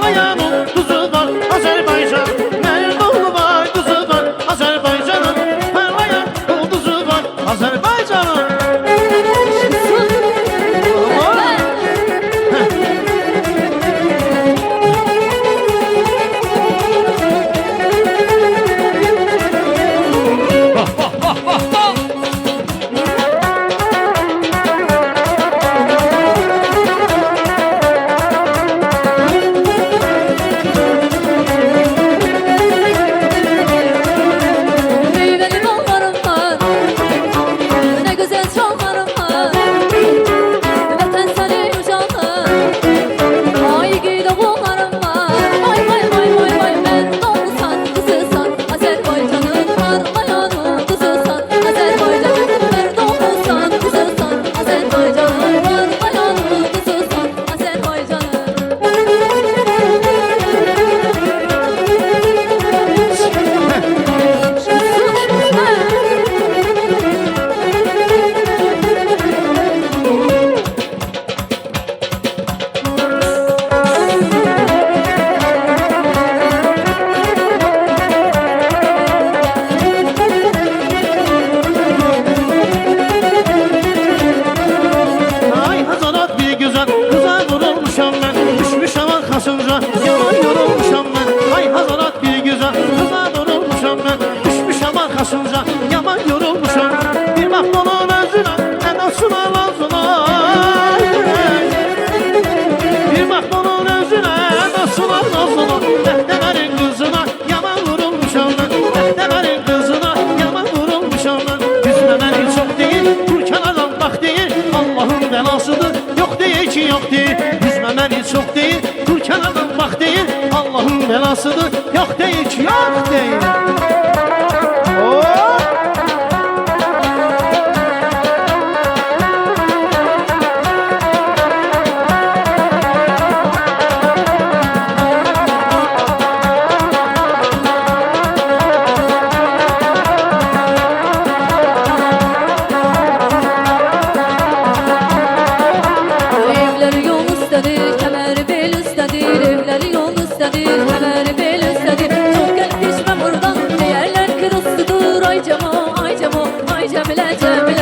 Parlayanın tuzu var Azerbaycan. Nerede var tuzu var Azerbaycan'ın. Parlayan tuzu var Azerbaycan'ın. Yaman yorulmuşam ben. Ay Hazarat bir güzel kıza durulmuşam ben. Düşmüşəm arkasınca yaman yorulmuşam. Bir bak onun özüne edasına lazına. Bir bak onun özüne edasına lazına. Dehtemerin kızına yaman vurulmuşam ben. Dehtemerin kızına yaman vurulmuşam ben. Yüzüme beni çok değil, Türkan'dan bak değil. Allah'ın belasıdır, yok değil ki yok değil. Yüzüme beni çok değil, Türkan'dan bak değil. Allah'ın belasıdır, yok değil ki yok değil. Evleri yol üstədir, kəməri bel üstədir. Evləri yol üstədir, kəməri bel üstədir. Çox gəlib keçmə buradan, deyərlər ki, dostudur. Ay Cemo, ay Cemo, ay Cəmilə, Cəmilə.